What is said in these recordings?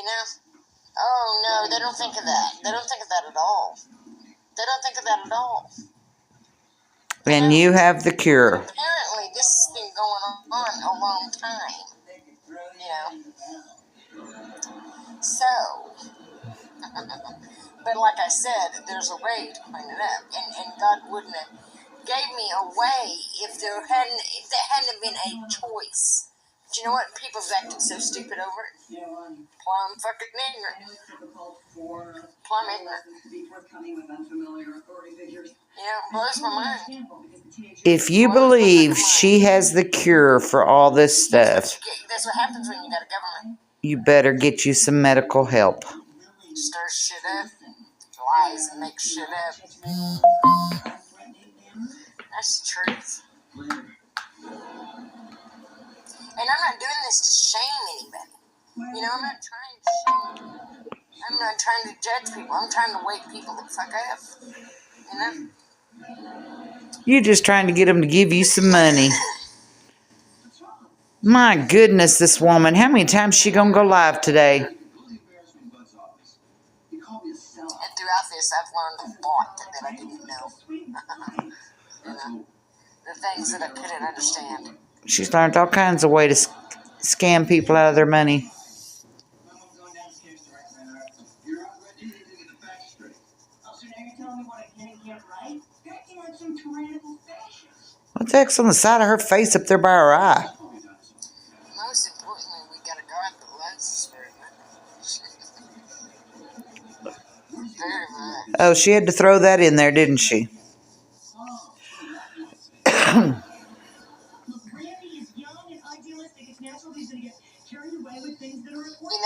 know? Oh, no, they don't think of that. They don't think of that at all. They don't think of that at all. And you have the cure. Apparently, this has been going on a long time. So, but like I said, there's a way to clean it up. And God wouldn't have gave me a way if there hadn't been a choice. But you know what? People have acted so stupid over it. Plumb fucking ignorant. Plumb ignorant. It blows my mind. If you believe she has the cure for all this stuff, that's what happens when you got a government. You better get you some medical help. Stir shit up, lies, and make shit up. That's the truth. And I'm not doing this to shame anybody. I'm not trying to judge people. I'm trying to wake people the fuck up. You're just trying to get them to give you some money. My goodness, this woman. How many times is she going to go live today? And throughout this, I've learned a lot that I didn't know. The things that I couldn't understand. She's learned all kinds of ways to scam people out of their money. What the heck's on the side of her face up there by her eye? Most importantly, we got a guard that loves us very much. Very much. Oh, she had to throw that in there, didn't she?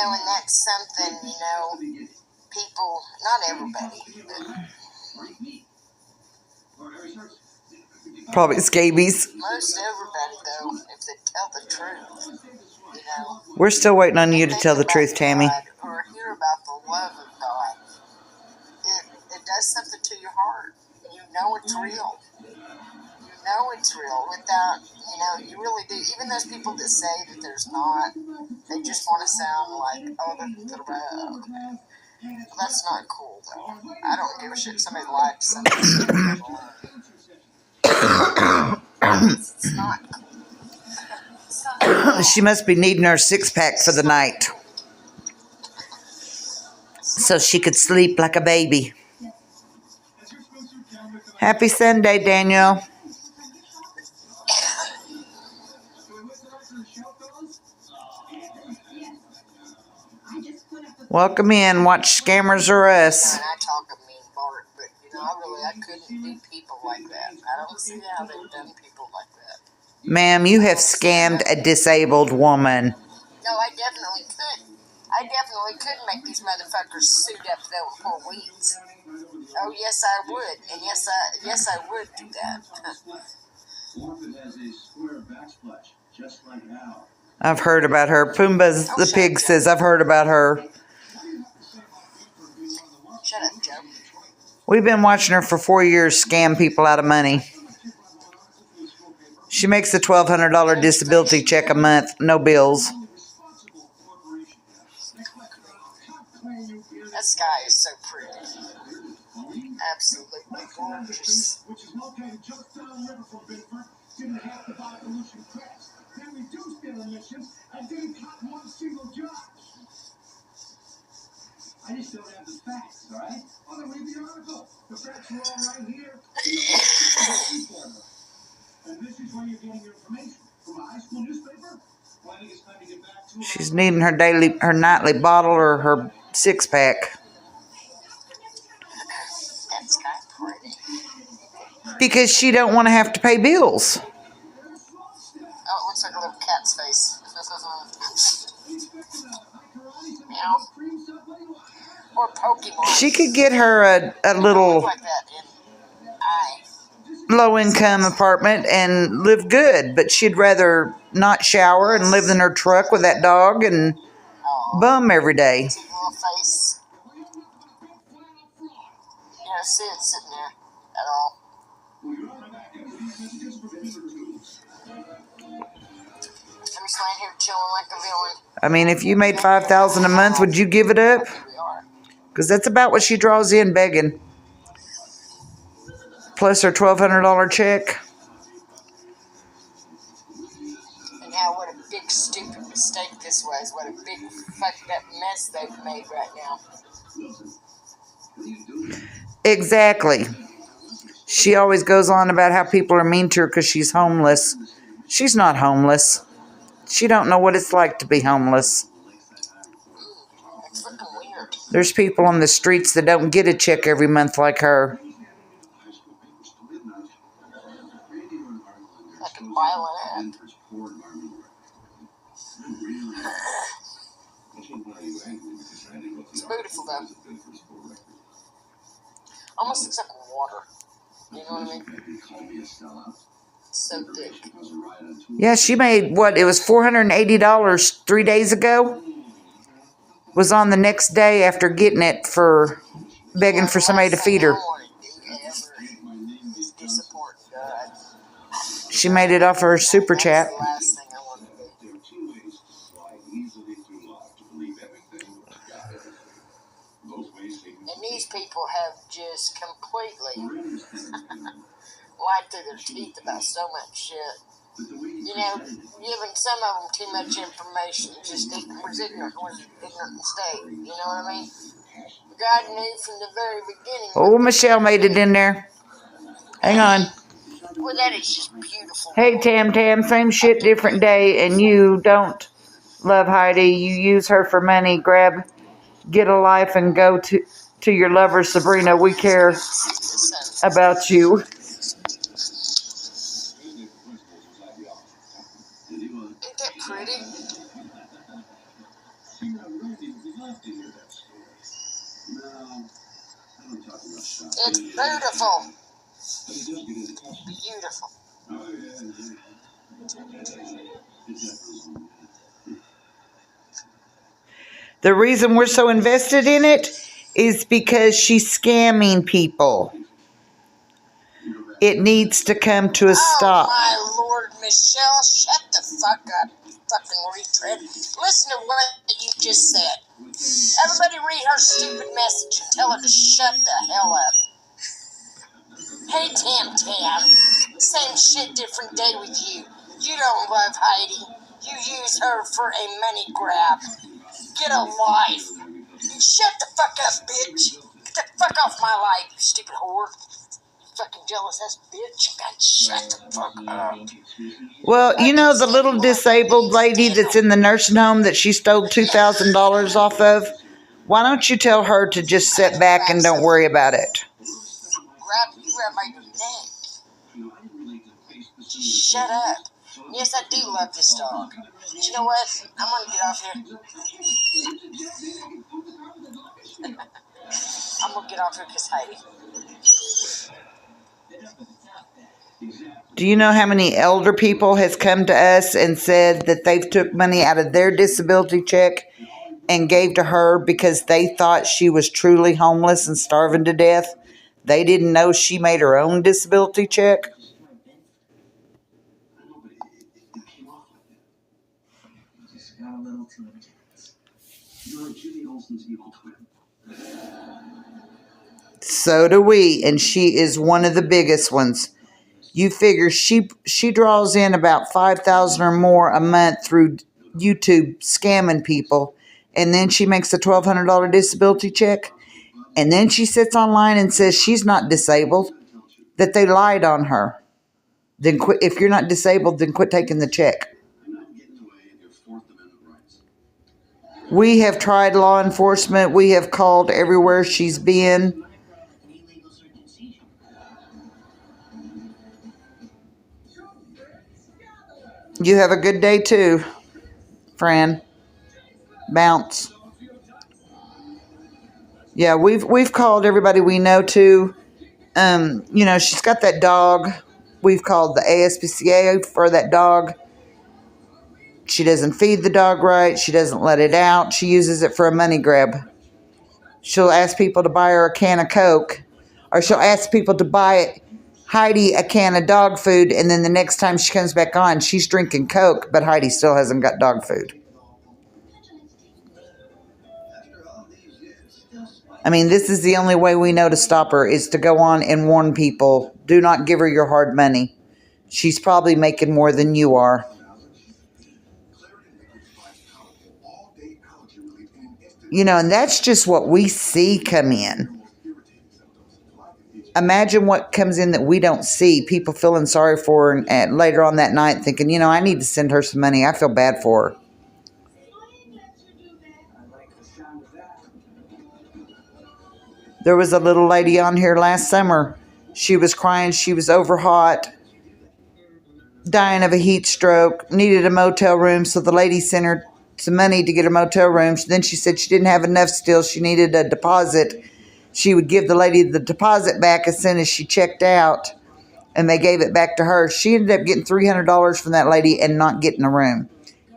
And that's something, people, not everybody, but probably scabies. Most everybody, though, if they tell the truth, We're still waiting on you to tell the truth, Tammy. Or hear about the love of God, it does something to your heart. You know it's real. It's real without, you really do. Even those people that say that there's not, they just want to sound like, oh, that's not cool, though. I don't give a shit. Somebody lied to somebody. It's not cool. She must be needing her six-pack for the night, so she could sleep like a baby. Happy Sunday, Daniel. Welcome in. Watch Scammers or Us. I talk a mean part, but I couldn't do people like that. I don't see how they've done people like that. Ma'am, you have scammed a disabled woman. No, I definitely could. I definitely could make these motherfuckers suit up though for weeks. Oh yes, I would, and yes I would do that. I've heard about her. Pumbaa's the pig says I've heard about her. Shut up, Joe. We've been watching her for 4 years scam people out of money. She makes a $1,200 disability check a month, no bills. That sky is so pretty. Absolutely gorgeous. I just don't have the facts, all right? I'll read the article. The facts are all right here. And this is where you're getting your information from a high school newspaper. Well, I think it's time to get back to She's needing her nightly bottle or her six-pack. That's kind of pretty. Because she don't want to have to pay bills. Oh, it looks like a little cat's face. Meow. Or Pokemon. She could get her a little low-income apartment and live good, but she'd rather not shower and live in her truck with that dog and bum every day. Little face. You don't see it sitting there at all. I'm just laying here chilling like a villain. I mean, if you made $5,000 a month, would you give it up? Here we are. Because that's about what she draws in begging. Plus her $1,200 check. And how what a big stupid mistake this was. What a big fucked up mess they've made right now. Exactly. She always goes on about how people are mean to her because she's homeless. She's not homeless. She don't know what it's like to be homeless. That's fucking weird. There's people on the streets that don't get a check every month like her. Like a violent act. It's beautiful though. Almost looks like water. You know what I mean? So thick. Yeah, she made what? It was $480 3 days ago. Was on the next day after getting it for begging for somebody to feed her. She made it off her super chat. And these people have just completely lied through their teeth about so much shit. You know, giving some of them too much information, just was ignorant mistake. You know what I mean? God knew from the very beginning. Oh, Michelle made it in there. Hang on. Well, that is just beautiful. Hey, Tam, same shit, different day, and you don't love Heidi. You use her for money. Get a life and go to your lover, Sabrina. We care about you. Ain't that pretty? It's beautiful. Beautiful. The reason we're so invested in it is because she's scamming people. It needs to come to a stop. Oh, my Lord, Michelle, shut the fuck up, you fucking retread. Listen to what you just said. Everybody read her stupid message and tell her to shut the hell up. Hey, Tam, same shit, different day with you. You don't love Heidi. You use her for a money grab. Get a life. Shut the fuck up, bitch. Get the fuck off my life, you stupid whore. Fucking jealous ass bitch. God, shut the fuck up. Well, you know the little disabled lady that's in the nursing home that she stole $2,000 off of? Why don't you tell her to just sit back and don't worry about it? Grab by your neck. Just shut up. Yes, I do love this dog. But you know what? I'm gonna get off here. I'm gonna get off here because Heidi. Do you know how many elder people has come to us and said that they've took money out of their disability check and gave to her because they thought she was truly homeless and starving to death? They didn't know she made her own disability check. So do we, and she is one of the biggest ones. You figure she draws in about $5,000 or more a month through YouTube scamming people, and then she makes a $1,200 disability check, and then she sits online and says she's not disabled, that they lied on her. Then quit. If you're not disabled, then quit taking the check. We have tried law enforcement. We have called everywhere she's been. You have a good day too, Fran. Bounce. Yeah, we've called everybody we know too. You know, she's got that dog. We've called the ASPCA for that dog. She doesn't feed the dog right. She doesn't let it out. She uses it for a money grab. She'll ask people to buy her a can of Coke, or she'll ask people to buy it Heidi a can of dog food, and then the next time she comes back on, she's drinking Coke, but Heidi still hasn't got dog food. I mean, this is the only way we know to stop her, is to go on and warn people, do not give her your hard money. She's probably making more than you are. You know, and that's just what we see come in. Imagine what comes in that we don't see. People feeling sorry for her, and later on that night thinking, you know, I need to send her some money. I feel bad for her. There was a little lady on here last summer. She was crying. She was overhot, dying of a heat stroke, needed a motel room. So the lady sent her some money to get her motel room. Then she said she didn't have enough still. She needed a deposit. She would give the lady the deposit back as soon as she checked out, and they gave it back to her. She ended up getting $300 from that lady and not getting a room,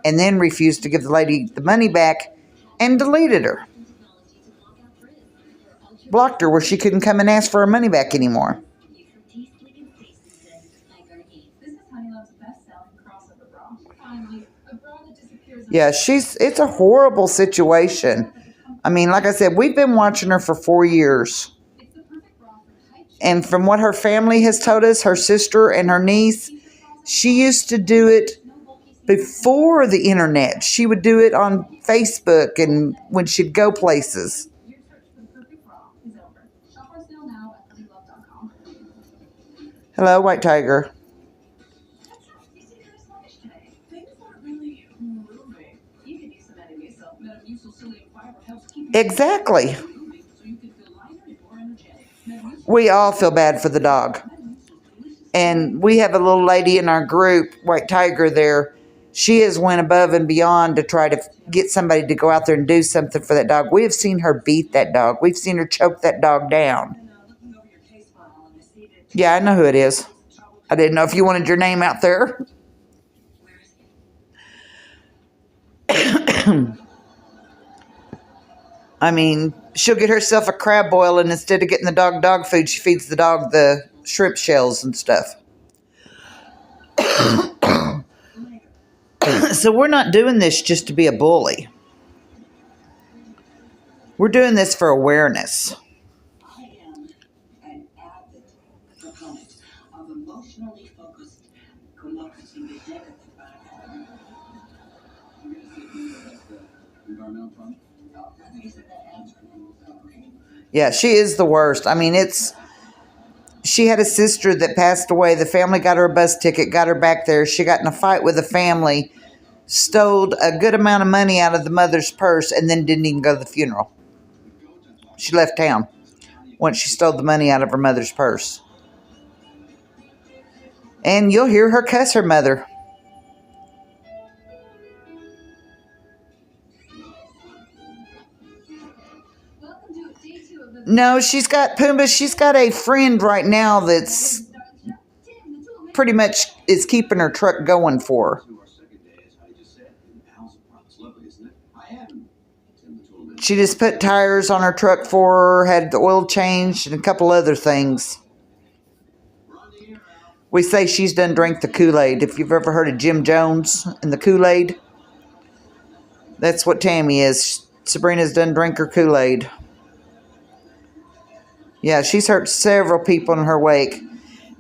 and then refused to give the lady the money back and deleted her. Blocked her where she couldn't come and ask for her money back anymore. Yeah, it's a horrible situation. I mean, like I said, we've been watching her for 4 years. And from what her family has told us, her sister and her niece, she used to do it before the internet. She would do it on Facebook and when she'd go places. Hello, White Tiger. Exactly. We all feel bad for the dog. And we have a little lady in our group, White Tiger there. She has went above and beyond to try to get somebody to go out there and do something for that dog. We have seen her beat that dog. We've seen her choke that dog down. Yeah, I know who it is. I didn't know if you wanted your name out there. I mean, she'll get herself a crab boil, and instead of getting the dog food, she feeds the dog the shrimp shells and stuff. So we're not doing this just to be a bully. We're doing this for awareness. Yeah, she is the worst. I mean, she had a sister that passed away. The family got her a bus ticket, got her back there. She got in a fight with the family, stole a good amount of money out of the mother's purse, and then didn't even go to the funeral. She left town once she stole the money out of her mother's purse. And you'll hear her cuss her mother. No, she's got Pumbaa. She's got a friend right now that's pretty much is keeping her truck going for her. She just put tires on her truck for her, had the oil changed, and a couple other things. We say she's done drank the Kool-Aid. If you've ever heard of Jim Jones and the Kool-Aid, that's what Tammy is. Sabrina's done drink her Kool-Aid. Yeah, she's hurt several people in her wake.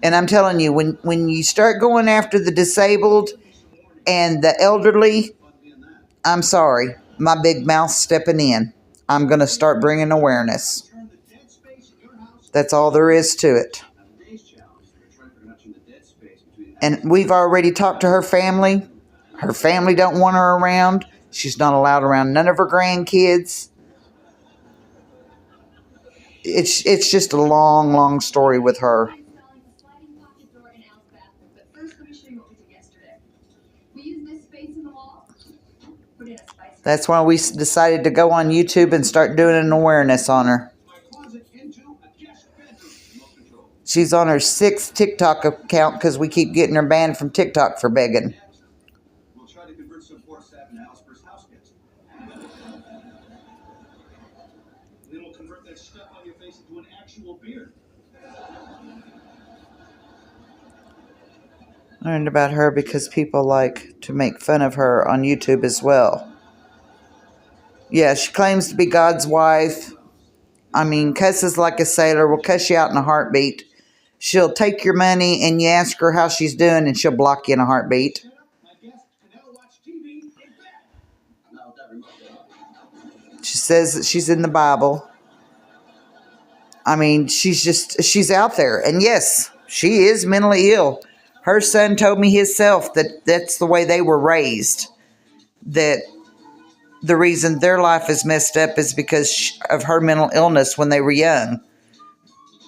And I'm telling you, when you start going after the disabled and the elderly, I'm sorry, my big mouth stepping in. I'm going to start bringing awareness. That's all there is to it. And we've already talked to her family. Her family don't want her around. She's not allowed around none of her grandkids. It's just a long, long story with her. That's why we decided to go on YouTube and start doing an awareness on her. She's on her 6th TikTok account because we keep getting her banned from TikTok for begging. Learned about her because people like to make fun of her on YouTube as well. Yeah, she claims to be God's wife. I mean, cusses like a sailor, will cuss you out in a heartbeat. She'll take your money and you ask her how she's doing and she'll block you in a heartbeat. She says that she's in the Bible. I mean, she's out there. And yes, she is mentally ill. Her son told me himself that that's the way they were raised. That the reason their life is messed up is because of her mental illness when they were young.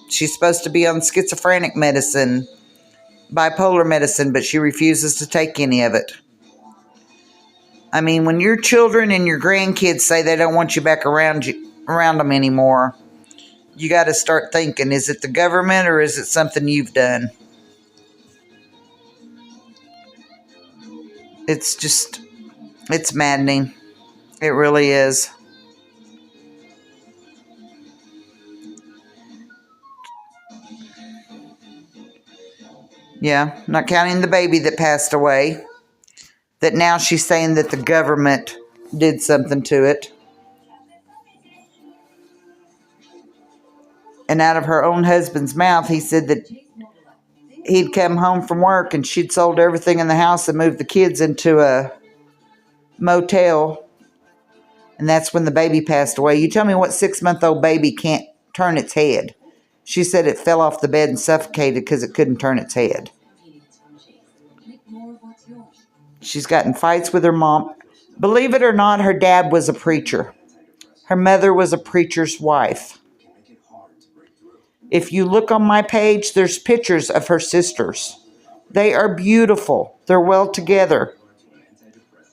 She's supposed to be on schizophrenic medicine, bipolar medicine, but she refuses to take any of it. I mean, when your children and your grandkids say they don't want you back around them anymore, you got to start thinking, is it the government or is it something you've done? It's maddening. It really is. Yeah, not counting the baby that passed away, that now she's saying that the government did something to it. And out of her own husband's mouth, he said that he'd come home from work and she'd sold everything in the house and moved the kids into a motel. And that's when the baby passed away. You tell me what 6-month-old baby can't turn its head. She said it fell off the bed and suffocated because it couldn't turn its head. She's gotten fights with her mom. Believe it or not, her dad was a preacher. Her mother was a preacher's wife. If you look on my page, there's pictures of her sisters. They are beautiful. They're well together.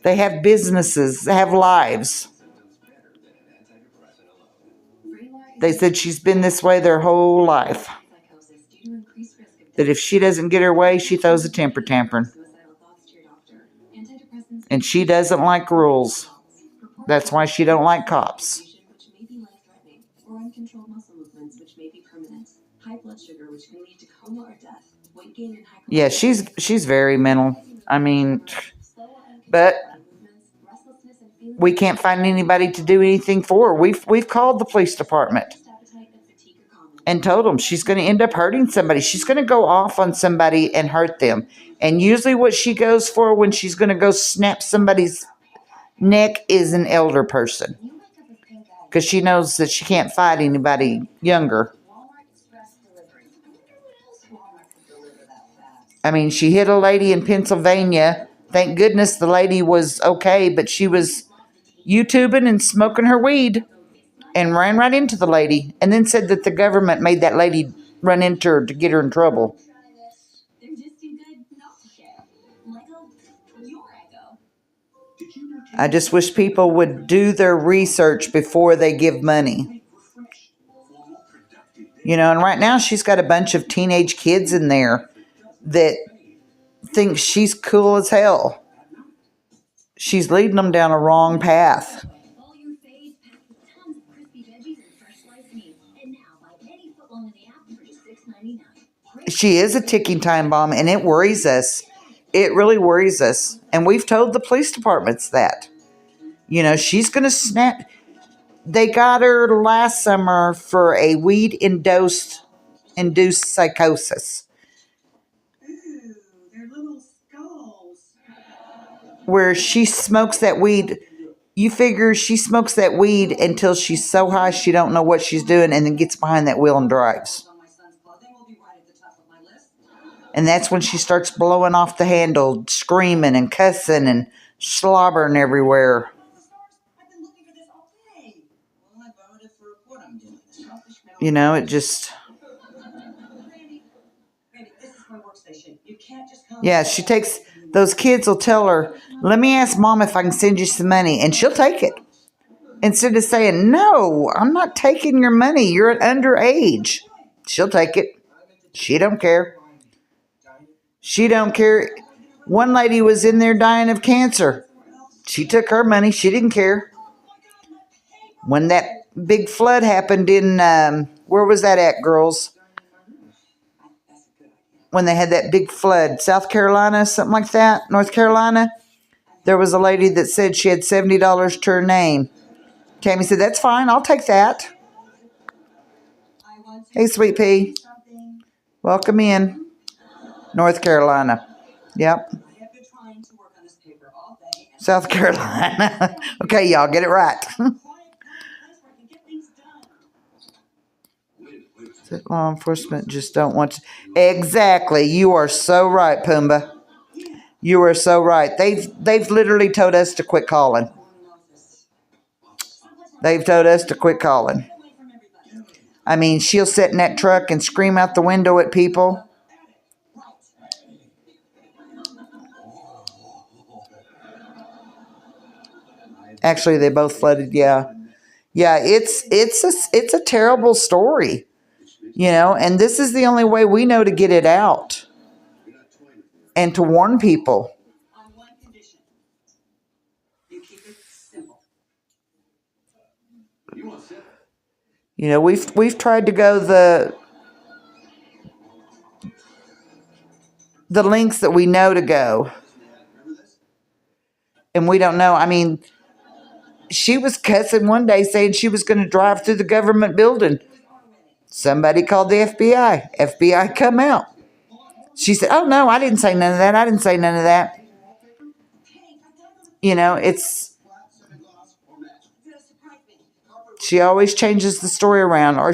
They have businesses. They have lives. They said she's been this way their whole life. That if she doesn't get her way, she throws a temper tantrum. And she doesn't like rules. That's why she don't like cops. Yeah, she's very mental. I mean, but we can't find anybody to do anything for her. We've called the police department and told them she's going to end up hurting somebody. She's going to go off on somebody and hurt them. And usually what she goes for when she's going to go snap somebody's neck is an elder person, because she knows that she can't fight anybody younger. I mean, she hit a lady in Pennsylvania. Thank goodness the lady was okay, but she was YouTubing and smoking her weed and ran right into the lady, and then said that the government made that lady run into her to get her in trouble. I just wish people would do their research before they give money. You know, and right now she's got a bunch of teenage kids in there that think she's cool as hell. She's leading them down a wrong path. She is a ticking time bomb, and it worries us. It really worries us. And we've told the police departments that. You know, she's going to snap. They got her last summer for a weed-induced psychosis. Where she smokes that weed. You figure she smokes that weed until she's so high she don't know what she's doing, and then gets behind that wheel and drives. And that's when she starts blowing off the handle, screaming and cussing and slobbering everywhere. You know, it just... Yeah, she takes... Those kids will tell her, let me ask Mom if I can send you some money. And she'll take it. Instead of saying, no, I'm not taking your money. You're at underage. She'll take it. She don't care. She don't care. One lady was in there dying of cancer. She took her money. She didn't care. When that big flood happened in, where was that at, girls? when they had that big flood. South Carolina, something like that. North Carolina. There was a lady that said she had $70 to her name. Tammy said, that's fine. I'll take that. Hey, Sweet Pea. Welcome in. North Carolina. Yep. South Carolina. Okay, y'all, get it right. Law enforcement just don't want to. Exactly. You are so right, Pumbaa. You are so right. They've literally told us to quit calling. They've told us to quit calling. I mean, she'll sit in that truck and scream out the window at people. Actually, they both flooded. Yeah, yeah. It's a terrible story, And this is the only way we know to get it out and to warn people. We've tried to go the lengths that we know to go, and we don't know. I mean, she was cussing one day saying she was going to drive through the government building. Somebody called the FBI. FBI come out. She said, oh, no, I didn't say none of that. I didn't say none of that. She always changes the story around, or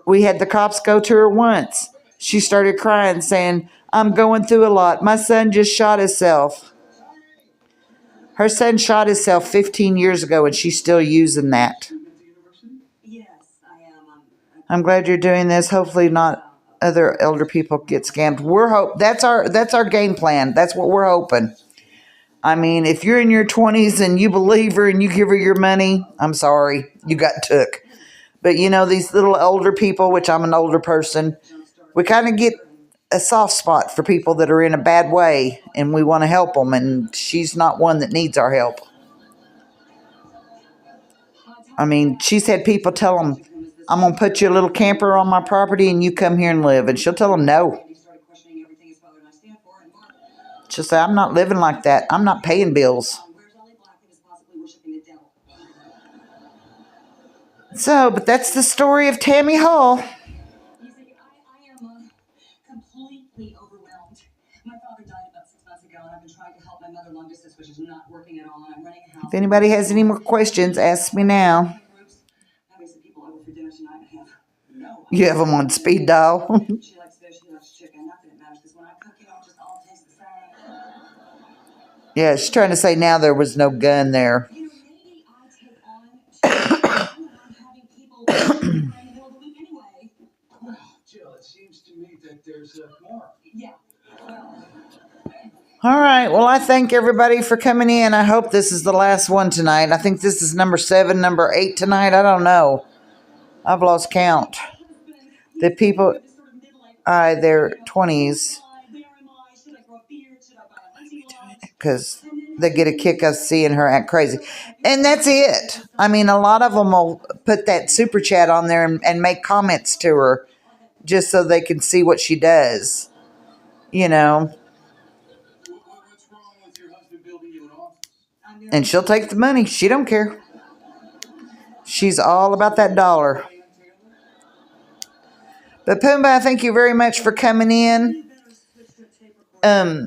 we had the cops go to her once. She started crying saying, I'm going through a lot. My son just shot himself. Her son shot himself 15 years ago, and she's still using that. I'm glad you're doing this. Hopefully not other elder people get scammed. That's our game plan. That's what we're hoping. I mean, if you're in your 20s and you believe her and you give her your money, I'm sorry, you got took. But these little older people, which I'm an older person, we kind of get a soft spot for people that are in a bad way, and we want to help them, and she's not one that needs our help. I mean, she's had people tell them, I'm going to put you a little camper on my property and you come here and live. And she'll tell them no. She'll say, I'm not living like that. I'm not paying bills. So, but that's the story of Tammy Hull. If anybody has any more questions, ask me now. You have them on speed dial. Yeah, she's trying to say now there was no gun there. All right. Well, I thank everybody for coming in. I hope this is the last one tonight. I think this is number 7, number 8 tonight. I don't know. I've lost count. The people, their 20s, because they get a kick of seeing her act crazy. And that's it. I mean, a lot of them will put that super chat on there and make comments to her just so they can see what she does. And she'll take the money. She don't care. She's all about that dollar. But Pumbaa, thank you very much for coming in.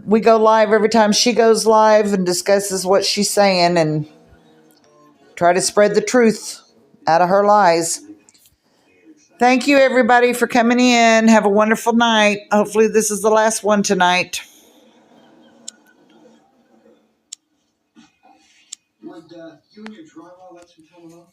We go live every time she goes live and discusses what she's saying and try to spread the truth out of her lies. Thank you, everybody, for coming in. Have a wonderful night. Hopefully this is the last one tonight. Would you and your drywall let you come along?